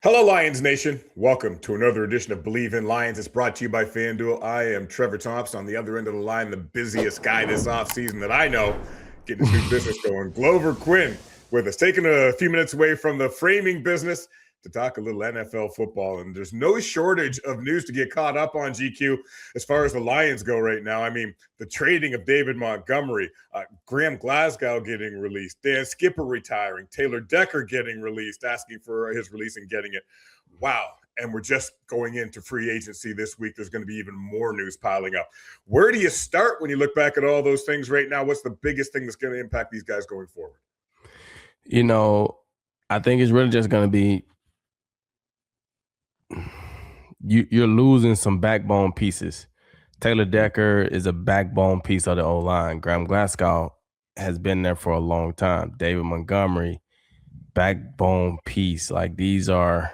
Hello, Lions Nation. Welcome to another edition of Bleav in Lions. It's brought to you by FanDuel. I am Trevor Thompson. On the other end of the line, the busiest guy this offseason that I know, getting his new business going. Glover Quin with us, taking a few minutes away from the framing business to talk a little NFL football. And there's no shortage of news to get caught up on, GQ, as far as the Lions go right now. I mean, the trading of David Montgomery, Graham Glasgow getting released, Dan Skipper retiring, Taylor Decker getting released, asking for his release and getting it. Wow. And we're just going into free agency this week. There's going to be even more news piling up. Where do you start when you look back at all those things right now? What's the biggest thing that's going to impact these guys going forward? You know, I think it's really just going to be you're losing some backbone pieces. Taylor Decker is a backbone piece of the O-line. Graham Glasgow has been there for a long time. David Montgomery, backbone piece. Like these are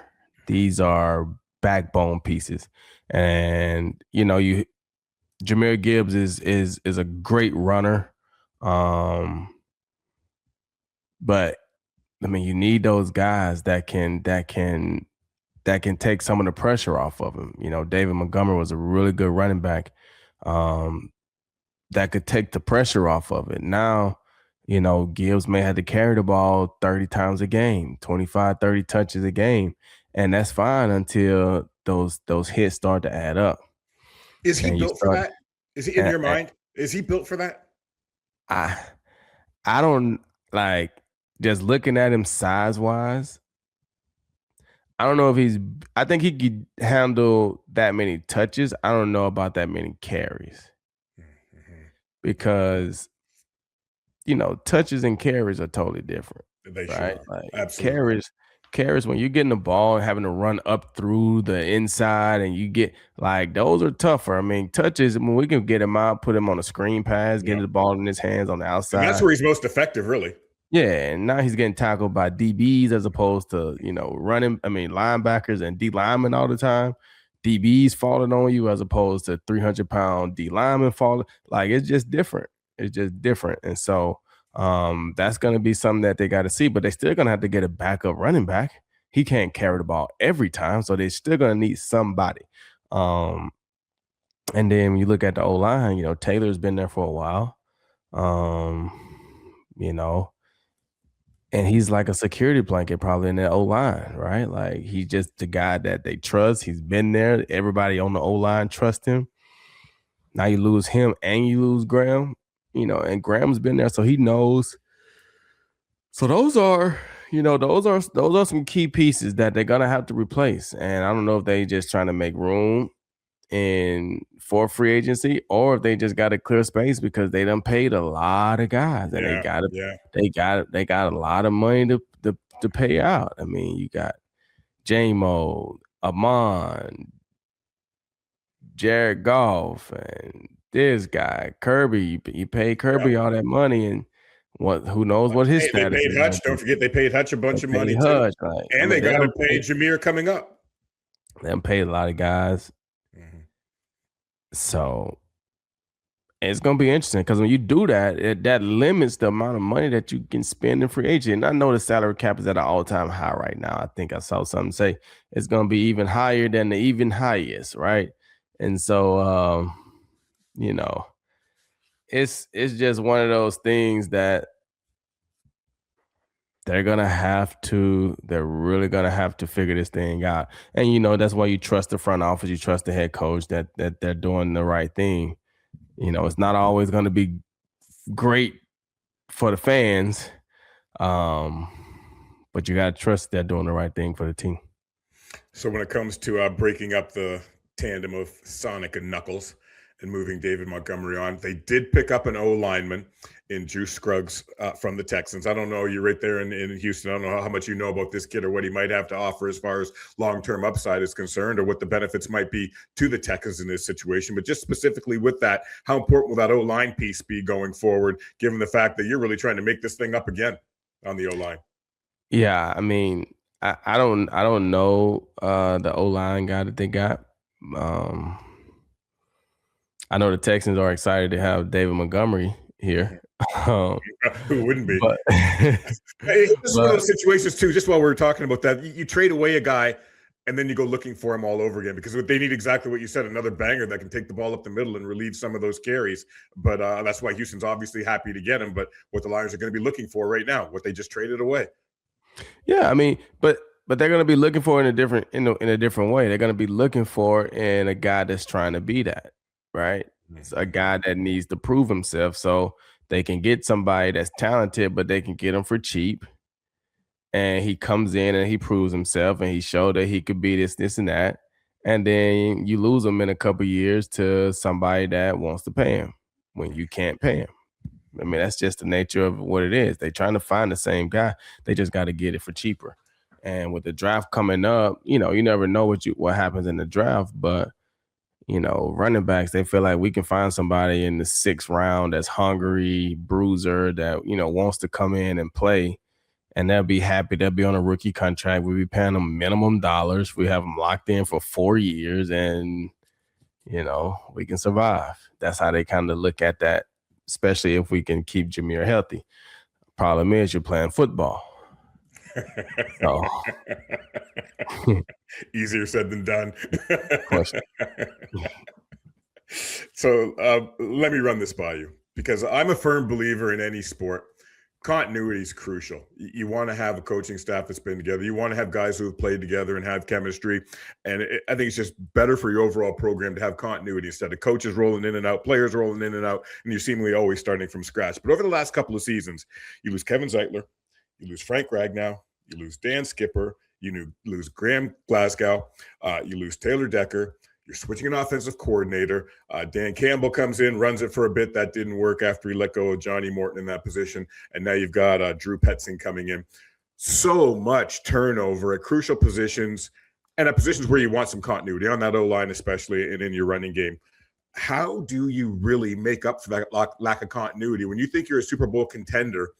backbone pieces. And Jahmyr Gibbs is a great runner. But I mean, you need those guys that can take some of the pressure off of him. You know, David Montgomery was a really good running back that could take the pressure off of it. Now, Gibbs may have to carry the ball 30 times a game, 25, 30 touches a game. And that's fine until those hits start to add up. Is he built for that? Is he in your mind? Is he built for that? I don't like just looking at him size-wise. I don't know if I think he could handle that many touches. I don't know about that many carries. Because, touches and carries are totally different. They right? Sure Like absolutely. Carries when you're getting the ball and having to run up through the inside and you get like those are tougher. I mean, touches, when we can get him out, put him on a screen pass, get the ball in his hands on the outside. And that's where he's most effective, really. Yeah, and now he's getting tackled by DBs as opposed to, linebackers and D linemen all the time. DBs falling on you as opposed to 300-pound D linemen falling. Like, it's just different. It's just different. And so that's going to be something that they got to see, but they're still going to have to get a backup running back. He can't carry the ball every time, so they're still going to need somebody. And then when you look at the O-line, Taylor's been there for a while. And he's like a security blanket probably in the O-line, right? Like he's just the guy that they trust. He's been there. Everybody on the O-line trusts him. Now you lose him and you lose Graham, and Graham's been there, so he knows. So those are some key pieces that they're gonna have to replace. And I don't know if they just trying to make room for free agency or if they just got to clear space because they done paid a lot of guys and they got a lot of money to pay out. I mean, you got J-Mo, Amon, Jared Goff, and this guy Kirby. You pay Kirby all that money, and who knows what his status is. They paid Hutch. Don't forget they paid Hutch a bunch of money too, right? And they got to pay Jahmyr coming up. They paid a lot of guys. So it's going to be interesting because when you do that, that limits the amount of money that you can spend in free agency. And I know the salary cap is at an all-time high right now. I think I saw something say it's going to be even higher than the even highest, right? And so, it's just one of those things that they're really going to have to figure this thing out. And, that's why you trust the front office. You trust the head coach that they're doing the right thing. It's not always going to be great for the fans. But you got to trust they're doing the right thing for the team. So when it comes to breaking up the tandem of Sonic and Knuckles and moving David Montgomery on, they did pick up an O-lineman in Juice Scruggs from the Texans. I don't know. You're right there in Houston. I don't know how much you know about this kid or what he might have to offer as far as long-term upside is concerned or what the benefits might be to the Texans in this situation. But just specifically with that, how important will that O-line piece be going forward, given the fact that you're really trying to make this thing up again on the O-line? Yeah, I mean, I don't know the O-line guy that they got. I know the Texans are excited to have David Montgomery here. Um, Who wouldn't be? but Hey, this is one of but those situations too. Just while we were talking about that, you trade away a guy, and then you go looking for him all over again because they need exactly what you said, another banger that can take the ball up the middle and relieve some of those carries. But that's why Houston's obviously happy to get him. But what the Lions are going to be looking for right now, what they just traded away. yeah, I mean, but they're going to be looking for in a different way. They're going to be looking for in a guy that's trying to be that, right? It's a guy that needs to prove himself, so they can get somebody that's talented, but they can get him for cheap. And he comes in and he proves himself, and he showed that he could be this, and that. And then you lose him in a couple years to somebody that wants to pay him when you can't pay him. I mean, that's just the nature of what it is. They're trying to find the same guy. They just got to get it for cheaper. And with the draft coming up, you never know what happens in the draft. But, running backs, they feel like we can find somebody in the 6th round that's hungry, bruiser, that, wants to come in and play. And they'll be happy. They'll be on a rookie contract. We'll be paying them minimum dollars. We have them locked in for 4 years, and, we can survive. That's how they kind of look at that, especially if we can keep Jahmyr healthy. Problem is, you're playing football. So. Easier said than done. So let me run this by you, because I'm a firm believer in any sport. Continuity is crucial. You want to have a coaching staff that's been together. You want to have guys who have played together and have chemistry. And I think it's just better for your overall program to have continuity instead of coaches rolling in and out, players rolling in and out, and you're seemingly always starting from scratch. But over the last couple of seasons, you lose Kevin Zeitler, you lose Frank Ragnow, you lose Dan Skipper, you lose Graham Glasgow, you lose Taylor Decker. You're switching an offensive coordinator. Dan Campbell comes in, runs it for a bit. That didn't work after he let go of Johnny Morton in that position. And now you've got Drew Petzing coming in. So much turnover at crucial positions and at positions where you want some continuity on that O-line, especially, and in your running game. How do you really make up for that lack of continuity? When you think you're a Super Bowl contender,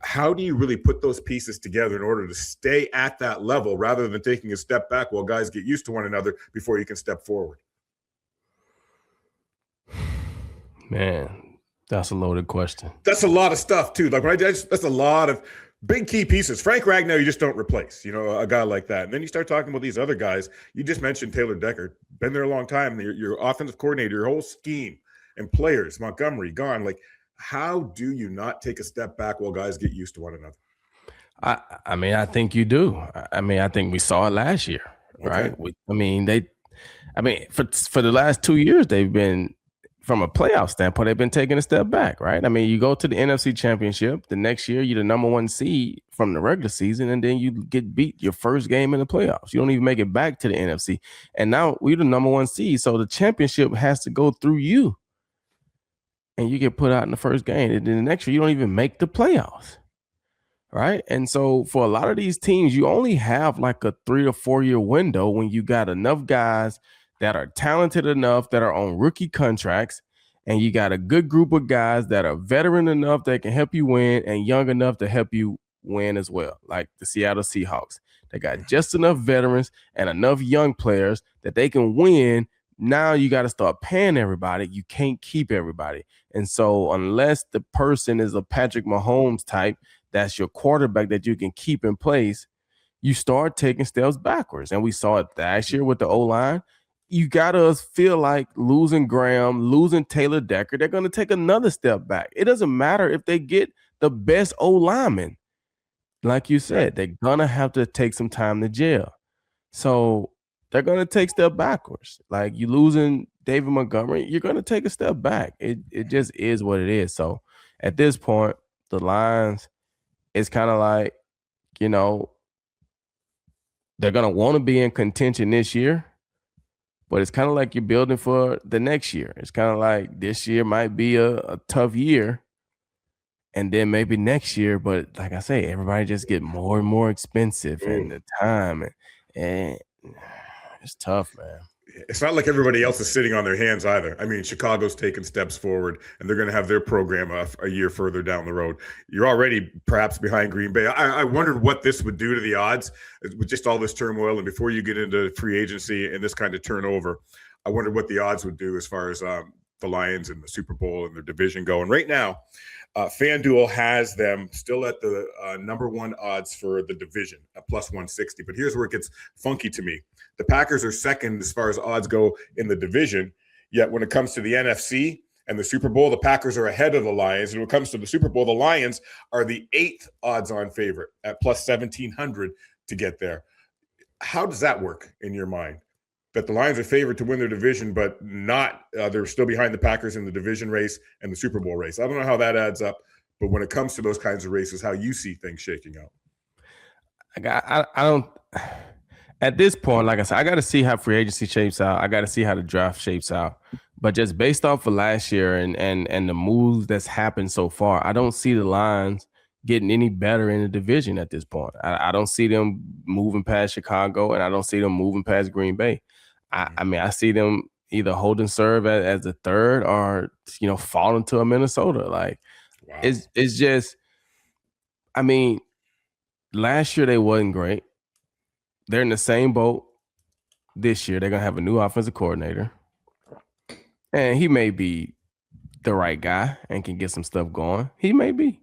how do you really put those pieces together in order to stay at that level rather than taking a step back while guys get used to one another before you can step forward? Man, that's a loaded question. That's a lot of stuff too. That's a lot of big key pieces. Frank Ragnow, you just don't replace, a guy like that. And then you start talking about these other guys. You just mentioned Taylor Decker, been there a long time. Your offensive coordinator, your whole scheme and players, Montgomery gone. Like, how do you not take a step back while guys get used to one another? I mean, I think you do. I think we saw it last year, right? For the last 2 years, they've been, from a playoff standpoint, they've been taking a step back, right? I mean, you go to the NFC Championship, the next year you're the number 1 seed from the regular season, and then you get beat your first game in the playoffs. You don't even make it back to the NFC. And now we're the number 1 seed, so the championship has to go through you. And you get put out in the first game. And then the next year, you don't even make the playoffs, right? And so for a lot of these teams, you only have like a 3 to 4 year window when you got enough guys that are talented enough, that are on rookie contracts, and you got a good group of guys that are veteran enough that can help you win and young enough to help you win as well, like the Seattle Seahawks. They got just enough veterans and enough young players that they can win. Now you got to start paying everybody. You can't keep everybody. And so unless the person is a Patrick Mahomes type, that's your quarterback that you can keep in place, you start taking steps backwards. And we saw it last year with the O-line. You got to feel like losing Graham, losing Taylor Decker, they're going to take another step back. It doesn't matter if they get the best O-lineman. Like you said, they're going to have to take some time to gel. So they're going to take a step backwards. Like, you losing David Montgomery, you're going to take a step back. It just is what it is. So at this point, the Lions, it's kind of like, they're going to want to be in contention this year, but it's kind of like you're building for the next year. It's kind of like this year might be a tough year, and then maybe next year, but like I say, everybody just get more and more expensive and the time, and it's tough, man. It's not like everybody else is sitting on their hands either. I mean, Chicago's taking steps forward, and they're going to have their program a year further down the road. You're already perhaps behind Green Bay. I wondered what this would do to the odds with just all this turmoil, and before you get into free agency and this kind of turnover, I wondered what the odds would do as far as the Lions in the Super Bowl and their division go. And right now, FanDuel has them still at the number one odds for the division at plus 160. But here's where it gets funky to me. The Packers are second as far as odds go in the division. Yet when it comes to the NFC and the Super Bowl, the Packers are ahead of the Lions. And when it comes to the Super Bowl, the Lions are the 8th odds-on favorite at plus 1,700 to get there. How does that work in your mind? That the Lions are favored to win their division, but not they're still behind the Packers in the division race and the Super Bowl race. I don't know how that adds up, but when it comes to those kinds of races, how you see things shaking out. I don't at this point, like I said, I got to see how free agency shapes out. I got to see how the draft shapes out. But just based off of last year and the moves that's happened so far, I don't see the Lions getting any better in the division at this point. I don't see them moving past Chicago, and I don't see them moving past Green Bay. I mean, I see them either hold and serve as the third or, fall into a Minnesota. Like, wow. It's just, I mean, last year they wasn't great. They're in the same boat this year. They're going to have a new offensive coordinator. And he may be the right guy and can get some stuff going. He may be.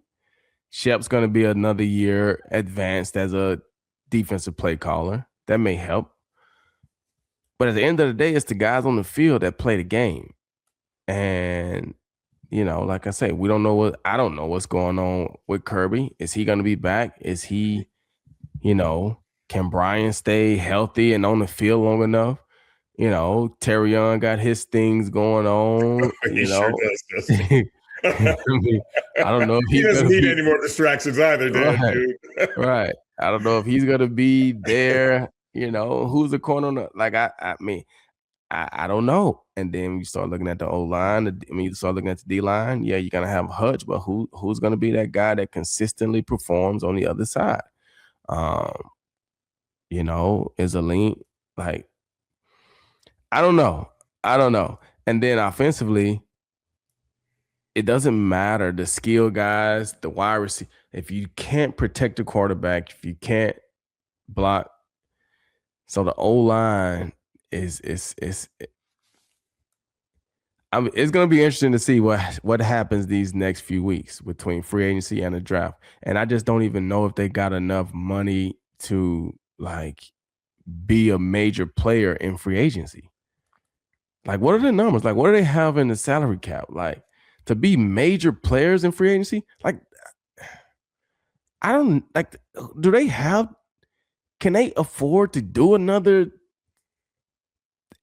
Shep's going to be another year advanced as a defensive play caller. That may help. But at the end of the day, it's the guys on the field that play the game. And, like I say, I don't know what's going on with Kirby. Is he going to be back? Is he, can Brian stay healthy and on the field long enough? Terry Young got his things going on. He sure does. I don't know if he doesn't need any more distractions either, dude. Right. I don't know if he's going to be there. Who's the corner? Like, I mean, I don't know. And then you start looking at the O-line. You start looking at the D-line. Yeah, you're going to have Hutch, but who's going to be that guy that consistently performs on the other side? Is a lean, like, I don't know. And then offensively, it doesn't matter. The skill guys, the wide receiver, if you can't protect the quarterback, if you can't block, so the O-line it's going to be interesting to see what happens these next few weeks between free agency and the draft. And I just don't even know if they got enough money to, like, be a major player in free agency. Like, what are the numbers? Like, what do they have in the salary cap? Like, to be major players in free agency? Like, I don't, like, can they afford to do another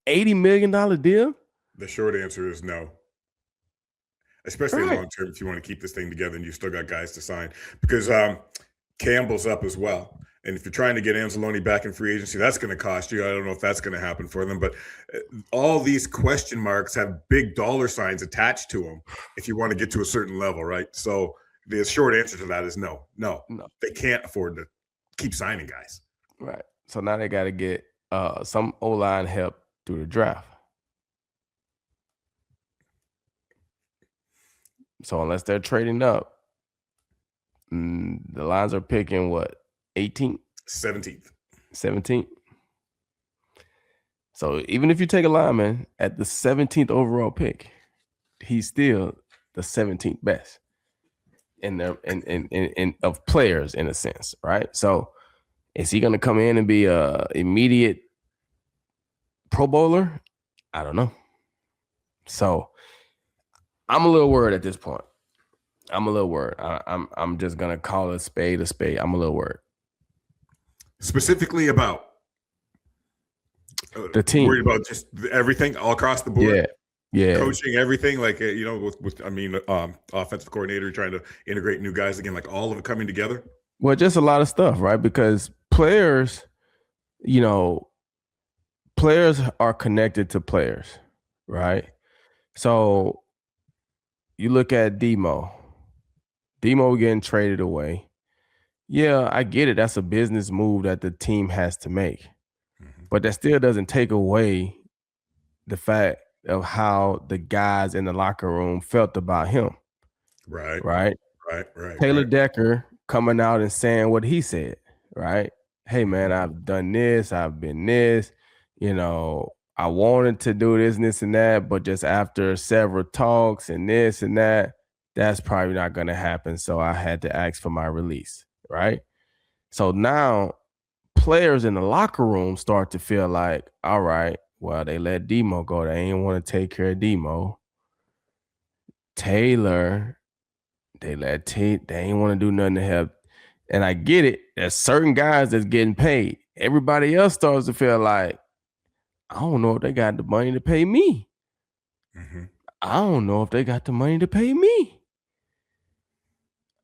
$80 million deal? The short answer is no. Especially long term, if you want to keep this thing together and you still got guys to sign. Because Campbell's up as well. And if you're trying to get Anzalone back in free agency, that's going to cost you. I don't know if that's going to happen for them. But all these question marks have big dollar signs attached to them if you want to get to a certain level, right? So the short answer to that is no. They can't afford to keep signing guys. Right. So now they got to get some O-line help through the draft. So unless they're trading up, the Lions are picking what? 18th? 17th. So even if you take a lineman at the 17th overall pick, he's still the 17th best in of players in a sense, right? So is he going to come in and be a immediate Pro Bowler? I don't know. So I'm a little worried at this point. I'm just going to call a spade a spade. I'm a little worried. Specifically about the team. Worried about just everything all across the board. Yeah. Coaching, everything, like, offensive coordinator trying to integrate new guys again, like all of it coming together. Well, just a lot of stuff, right? Because players are connected to players, right? So you look at Demo getting traded away. Yeah, I get it. That's a business move that the team has to make. Mm-hmm. But that still doesn't take away the fact of how the guys in the locker room felt about him. Right. Taylor Decker coming out and saying what he said, right? Hey, man, I've done this. I've been this. I I wanted to do this and this and that, but just after several talks and this and that, that's probably not going to happen. So I had to ask for my release, right? So now players in the locker room start to feel like, all right, well, they let Demo go. They ain't want to take care of Demo. Taylor, they ain't want to do nothing to help. And I get it. There's certain guys that's getting paid. Everybody else starts to feel like, I don't know if they got the money to pay me. Mm-hmm. I don't know if they got the money to pay me.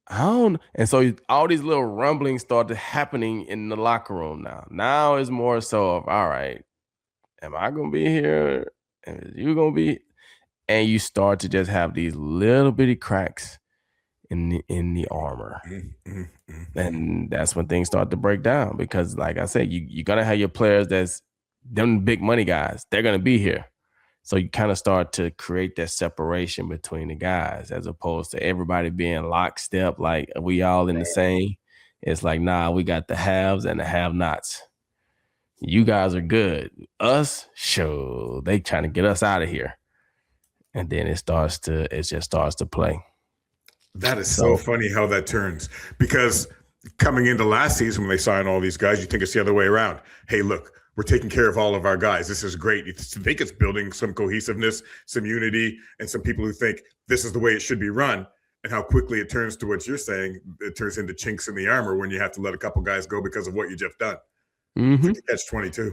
I don't. And so all these little rumblings started happening in the locker room now. Now it's more so of, all right, am I going to be here? Is you going to be? And you start to just have these little bitty cracks in the armor. Mm-hmm. And that's when things start to break down because, like I said, you're going to have your players that's them big money guys. They're going to be here. So you kind of start to create that separation between the guys as opposed to everybody being lockstep, like we all in the same. It's like, nah, we got the haves and the have-nots. You guys are good. Us, sure, they trying to get us out of here. And then it just starts to play. That is so funny how that turns because coming into last season when they signed all these guys, you think it's the other way around. Hey, look, we're taking care of all of our guys. This is great. You think it's building some cohesiveness, some unity, and some people who think this is the way it should be run. And how quickly it turns to what you're saying. It turns into chinks in the armor when you have to let a couple guys go because of what you just done. Mm-hmm. It's like a catch-22.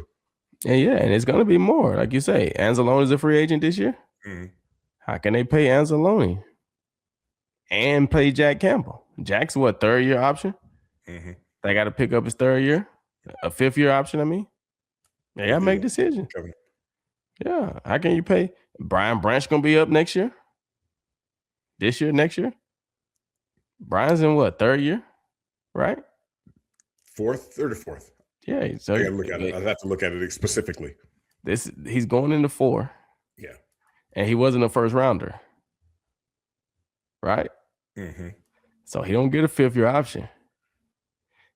And it's going to be more. Like you say, Anzalone's a free agent this year. Mm-hmm. How can they pay Anzalone and pay Jack Campbell? Jack's what, third-year option? Mm-hmm. They got to pick up his third year? A fifth-year option, I mean? They got to make decisions. Yeah. How can you pay? Brian Branch going to be up next year? This year, next year? Brian's in what, third year? Right? Third or fourth. Yeah. So I gotta look at it. I have to look at it specifically. He's going into 4. Yeah. And he wasn't a first rounder. Right? Mm-hmm. So he don't get a fifth-year option.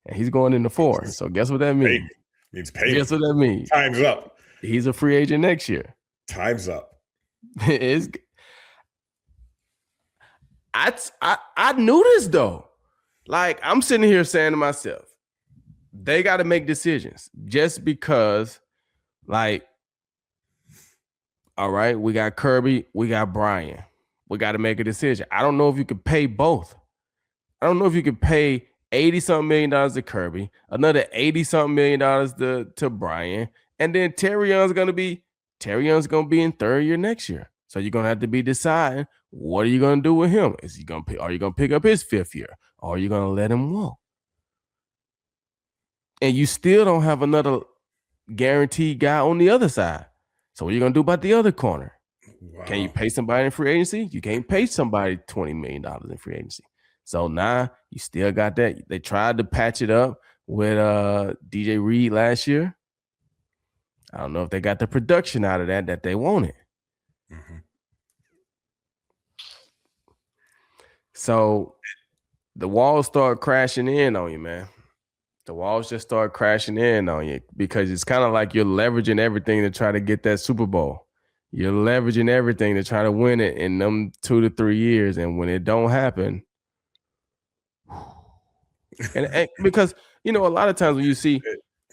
And he's going into 4. So guess what that means? Means pay. Guess what that means? Time's up. He's a free agent next year. Time's up. I knew this though. Like I'm sitting here saying to myself, they got to make decisions just because, like, all right, we got Kirby, we got Brian. We got to make a decision. I don't know if you could pay both. I don't know if you could pay $80-something million to Kirby, another $80-something million to Brian, and then Terrion's gonna be in third year next year. So you're gonna have to be deciding what are you gonna do with him? Are you gonna pick up his fifth year, or are you gonna let him walk? And you still don't have another guaranteed guy on the other side. So what are you gonna do about the other corner? Wow. Can you pay somebody in free agency? You can't pay somebody $20 million in free agency. So now you still got that. They tried to patch it up with DJ Reed last year. I don't know if they got the production out of that they wanted. Mm-hmm. So the walls start crashing in on you, man. The walls just start crashing in on you because it's kind of like you're leveraging everything to try to get that Super Bowl. You're leveraging everything to try to win it in them 2 to 3 years. And when it don't happen, and because, a lot of times when you see,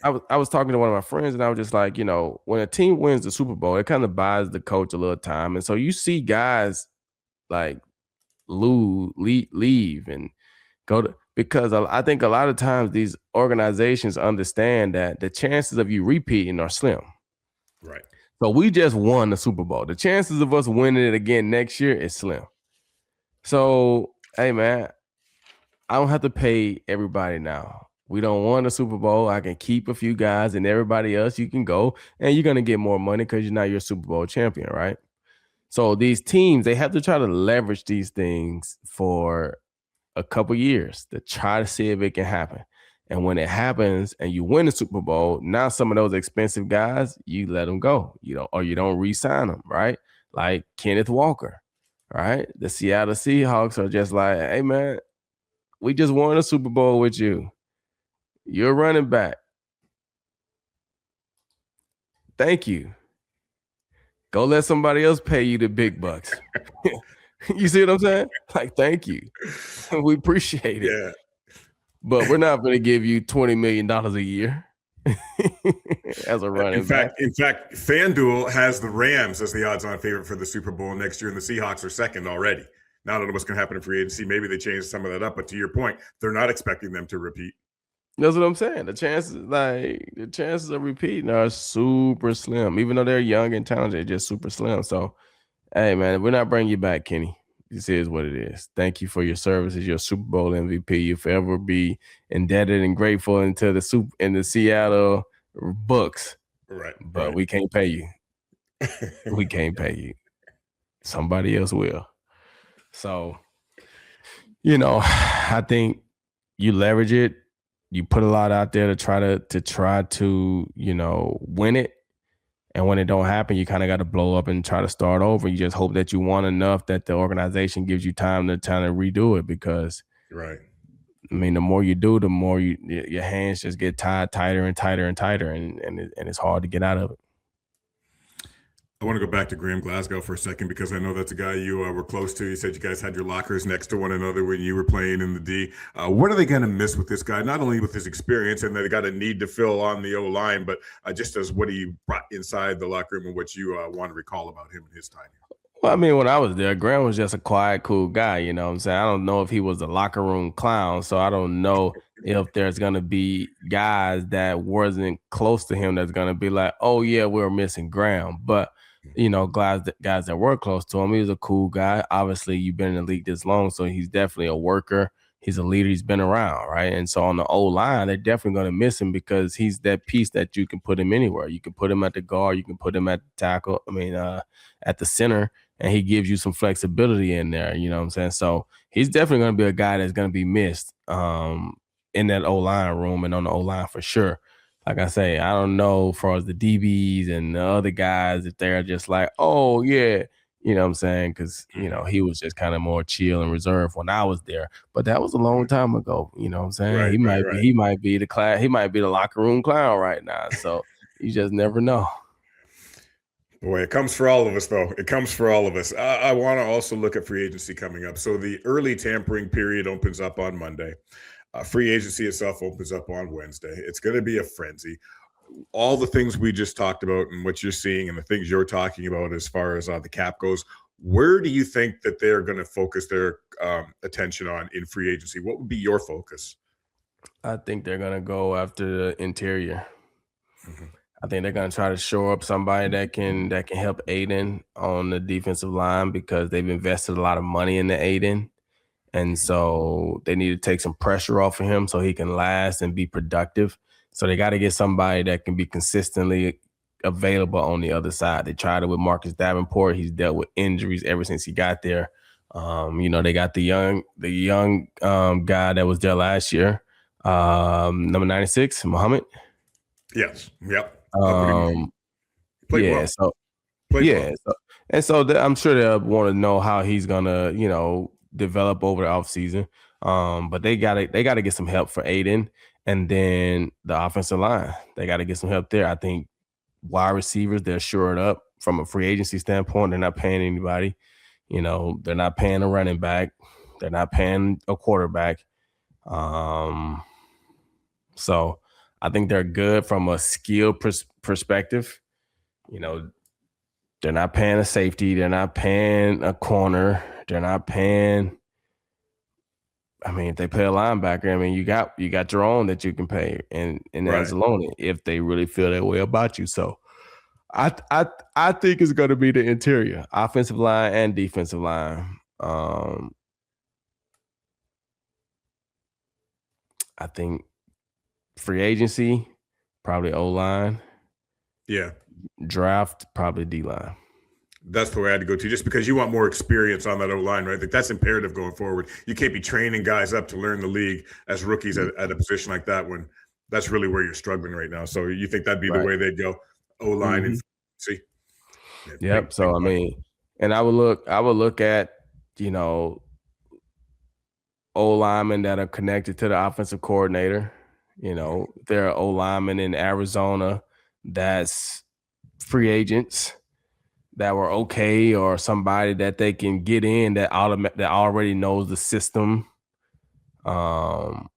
I was talking to one of my friends and I was just like, when a team wins the Super Bowl, it kind of buys the coach a little time. And so you see guys like leave and go to, because I think a lot of times these organizations understand that the chances of you repeating are slim. Right. So we just won the Super Bowl. The chances of us winning it again next year is slim. So, hey, man, I don't have to pay everybody now. We don't want a Super Bowl. I can keep a few guys and everybody else you can go, and you're going to get more money because you're not your Super Bowl champion, right? So these teams, they have to try to leverage these things for a couple years to try to see if it can happen. And when it happens and you win the Super Bowl, now some of those expensive guys, you let them go, or you don't re-sign them, right? Like Kenneth Walker, right? The Seattle Seahawks are just like, hey, man, we just won a Super Bowl with you. You're running back. Thank you. Go let somebody else pay you the big bucks. You see what I'm saying? Like, thank you. We appreciate it. Yeah. But we're not going to give you $20 million a year as a running back. In fact, FanDuel has the Rams as the odds-on favorite for the Super Bowl next year, and the Seahawks are second already. Now I don't know what's going to happen in free agency. Maybe they change some of that up, but to your point, they're not expecting them to repeat. That's what I'm saying. The chances of repeating are super slim, even though they're young and talented, just super slim. So, hey, man, we're not bringing you back, Kenny. This is what it is. Thank you for your services. You're a Super Bowl MVP. You'll forever be indebted and grateful into the Seattle books. Right. But we can't pay you. We can't pay you. Somebody else will. So, I think you leverage it. You put a lot out there to try to win it. And when it don't happen, you kind of got to blow up and try to start over. You just hope that you won enough that the organization gives you time to redo it, because right. I mean, the more you do, the more your hands just get tied tighter and tighter and tighter, and it's hard to get out of it. I want to go back to Graham Glasgow for a second, because I know that's a guy you were close to. You said you guys had your lockers next to one another when you were playing in the D. What are they going to miss with this guy? Not only with his experience, and they got a need to fill on the O-line, but just as what he brought inside the locker room and what you want to recall about him and his time here. Well, I mean, when I was there, Graham was just a quiet, cool guy. You know what I'm saying? I don't know if he was a locker room clown, so I don't know if there's going to be guys that wasn't close to him that's going to be like, oh, yeah, we're missing Graham. But guys that were close to him, he was a cool guy. Obviously, you've been in the league this long, so he's definitely a worker. He's a leader. He's been around, right? And so on the O-line, they're definitely going to miss him, because he's that piece that you can put him anywhere. You can put him at the guard. You can put him at the tackle. At the center, and he gives you some flexibility in there. You know what I'm saying? So he's definitely going to be a guy that's going to be missed in that O-line room and on the O-line for sure. Like I say, I don't know as far as the DBs and the other guys, if they're just like, oh, yeah, you know what I'm saying? Because, he was just kind of more chill and reserved when I was there. But that was a long time ago. You know what I'm saying? Right, he might be the locker room clown right now. So you just never know. Boy, it comes for all of us, though. It comes for all of us. I want to also look at free agency coming up. So the early tampering period opens up on Monday. Free agency itself opens up on Wednesday. It's going to be a frenzy. All the things we just talked about and what you're seeing and the things you're talking about as far as the cap goes, where do you think that they're going to focus their attention on in free agency? What would be your focus? I think they're going to go after the interior. Mm-hmm. I think they're going to try to shore up somebody that can help Aiden on the defensive line, because they've invested a lot of money into Aiden. And so they need to take some pressure off of him so he can last and be productive. So they got to get somebody that can be consistently available on the other side. They tried it with Marcus Davenport. He's dealt with injuries ever since he got there. They got the young guy that was there last year, number 96, Muhammad. Yes. Yep. Well. So I'm sure they'll want to know how he's gonna, develop over the offseason. But they gotta get some help for Aiden, and then the offensive line. They gotta get some help there. I think wide receivers, they're shored up from a free agency standpoint. They're not paying anybody. They're not paying a running back. They're not paying a quarterback. So I think they're good from a skill perspective. They're not paying a safety. They're not paying a corner. They're not paying. If they pay a linebacker, you got your own that you can pay, and that's alone if they really feel that way about you. So I think it's going to be the interior, offensive line and defensive line. I think free agency, probably O-line. Yeah. Draft, probably D-line. That's the way I had to go to, just because you want more experience on that O-line, right? That's imperative going forward. You can't be training guys up to learn the league as rookies at a position like that, when that's really where you're struggling right now. So you think that'd be the way they'd go, O-line and see? Yep. So and I would look at, O-linemen that are connected to the offensive coordinator. There are O-linemen in Arizona that's free agents that were okay, or somebody that they can get in that already knows the system, and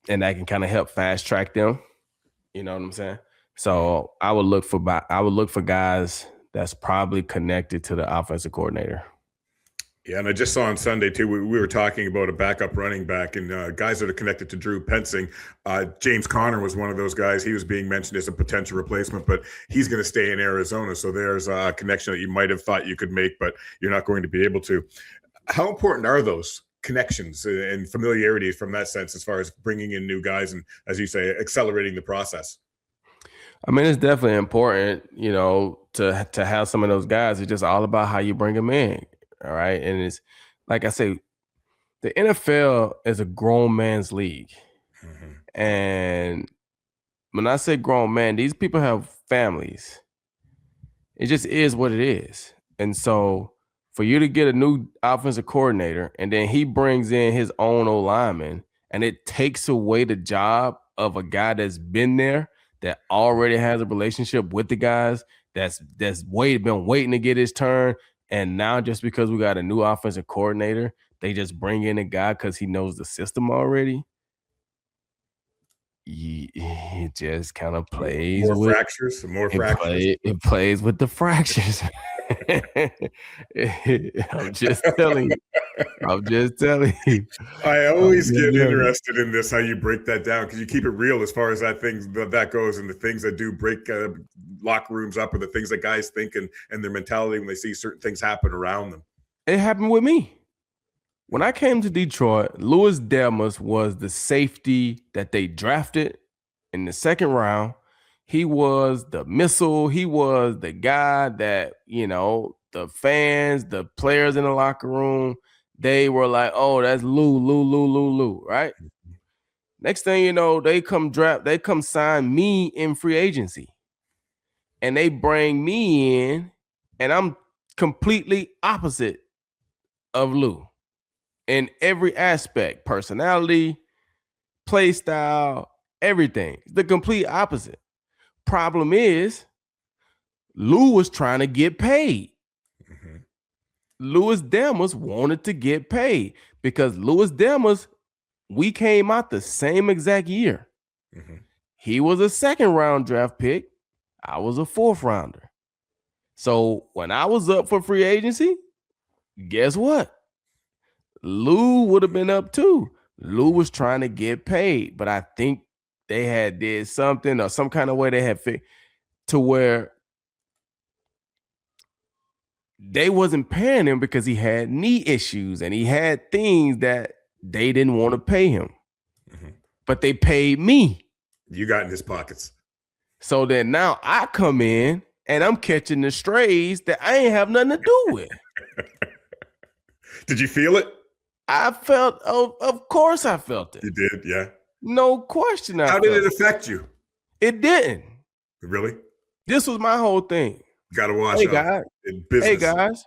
that can kind of help fast track them. You know what I'm saying? So I would look for guys that's probably connected to the offensive coordinator. Yeah, and I just saw on Sunday too. We were talking about a backup running back and guys that are connected to Drew Pensing. James Conner was one of those guys. He was being mentioned as a potential replacement, but he's going to stay in Arizona. So there's a connection that you might have thought you could make, but you're not going to be able to. How important are those connections and familiarity from that sense, as far as bringing in new guys and, as you say, accelerating the process? I mean, it's definitely important, to have some of those guys. It's just all about how you bring them in. All right. And it's like I say, the NFL is a grown man's league. Mm-hmm. And when I say grown man, these people have families. It just is what it is. And so for you to get a new offensive coordinator and then he brings in his own lineman and it takes away the job of a guy that's been there, that already has a relationship with the guys, that's been waiting to get his turn. And now just because we got a new offensive coordinator, they just bring in a guy because he knows the system already. It just kind of plays more with fractures. It plays with the fractures. I'm just telling you. I always get interested in this, how you break that down, because you keep it real as far as that goes, and the things that do break locker rooms up, or the things that guys think and their mentality when they see certain things happen around them. It happened with me. When I came to Detroit, Louis Delmas was the safety that they drafted in the second round. He was the missile. He was the guy that, the fans, the players in the locker room, they were like, oh, that's Lou, right? Mm-hmm. Next thing you know, they come sign me in free agency. And they bring me in, and I'm completely opposite of Lou in every aspect: personality, play style, everything. The complete opposite. Problem is, Lou was trying to get paid. Mm-hmm. Louis Delmas wanted to get paid because Louis Delmas, we came out the same exact year. Mm-hmm. He was a second round draft pick. I was a fourth rounder. So when I was up for free agency, guess what? Lou would have been up too. Lou was trying to get paid, but I think they had did something or some kind of way they had fixed to where they wasn't paying him because he had knee issues and he had things that they didn't want to pay him. Mm-hmm. But they paid me. You got in his pockets. So then now I come in and I'm catching the strays that I ain't have nothing to do with. Did you feel it? I felt, of course I felt it. You did, yeah. No question. How did it affect you? It didn't. Really? This was my whole thing. You got to watch out in business. Hey, guys.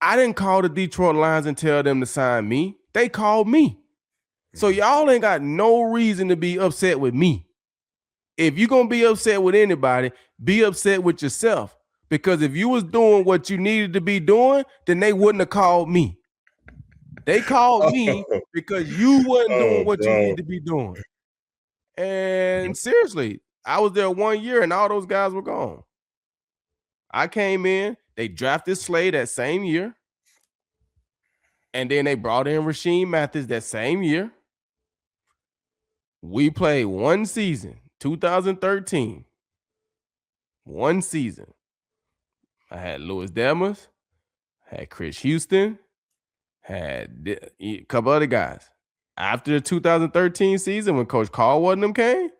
I didn't call the Detroit Lions and tell them to sign me. They called me. So y'all ain't got no reason to be upset with me. If you're going to be upset with anybody, be upset with yourself. Because if you was doing what you needed to be doing, then they wouldn't have called me. They called me because you wasn't doing what you needed to be doing. And seriously, I was there 1 year and all those guys were gone. I came in, they drafted Slay that same year. And then they brought in Rasheem Mathis that same year. We played one season, 2013. One season. I had Louis Delmas, had Chris Houston, had a couple other guys. After the 2013 season, when Coach Caldwell and them came,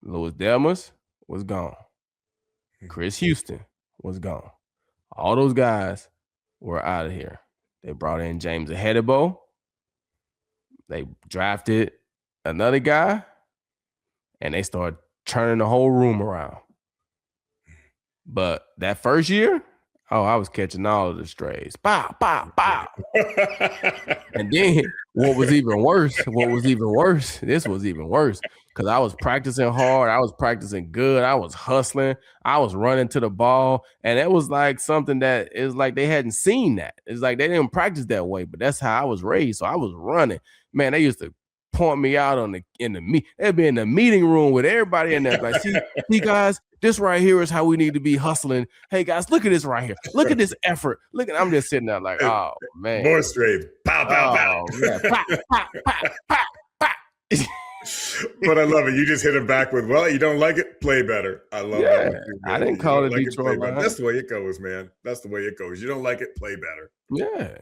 Louis Delmas was gone. Chris Houston was gone. All those guys were out of here. They brought in James Ahedebo. They drafted another guy, and they started turning the whole room around. But that first year, I was catching all of the strays. Pow, pow, pow. And then what was even worse, this was even worse. because I was practicing hard. I was practicing good. I was hustling. I was running to the ball. And it was like something that is like they hadn't seen that. It's like they didn't practice that way, but that's how I was raised. So I was running. Man, they used to point me out they'd be in the meeting room with everybody in there. Like, see guys, this right here is how we need to be hustling. Hey guys, look at this right here. Look at this effort. I'm just sitting there like, oh man. More straight. Pow, pow, pow. Yeah. Pop, pop, pop, pop, pop. But I love it. You just hit it back with, well, you don't like it, play better. I love that. I didn't call it Detroit. That's the way it goes, man. That's the way it goes. You don't like it, play better. Yeah,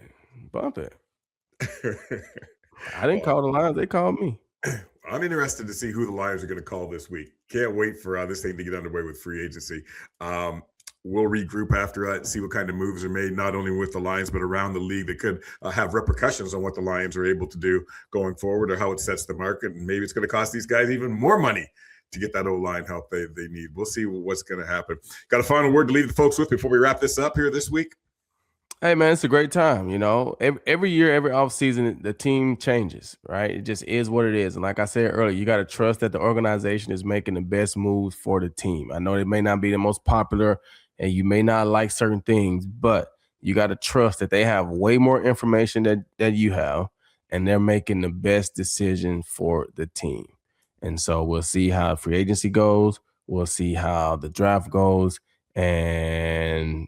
bump it. I didn't call the Lions. They called me. I'm interested to see who the Lions are going to call this week. Can't wait for this thing to get underway with free agency. We'll regroup after that and see what kind of moves are made, not only with the Lions, but around the league that could have repercussions on what the Lions are able to do going forward or how it sets the market. And maybe it's going to cost these guys even more money to get that O-line help they need. We'll see what's going to happen. Got a final word to leave the folks with before we wrap this up here this week? Hey, man, it's a great time. Every year, every offseason, the team changes, right? It just is what it is. And like I said earlier, you got to trust that the organization is making the best moves for the team. I know it may not be the most popular and you may not like certain things, but you got to trust that they have way more information that you have, and they're making the best decision for the team. And so we'll see how free agency goes. We'll see how the draft goes, and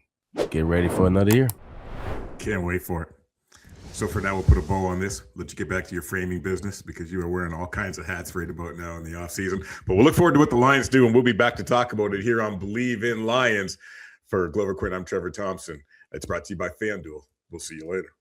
get ready for another year. Can't wait for it. So for now, we'll put a bow on this, let you get back to your framing business because you are wearing all kinds of hats right about now in the offseason. But we'll look forward to what the Lions do, and we'll be back to talk about it here on Bleav in Lions. For Glover Quin, I'm Trevor Thompson. It's brought to you by FanDuel. We'll see you later.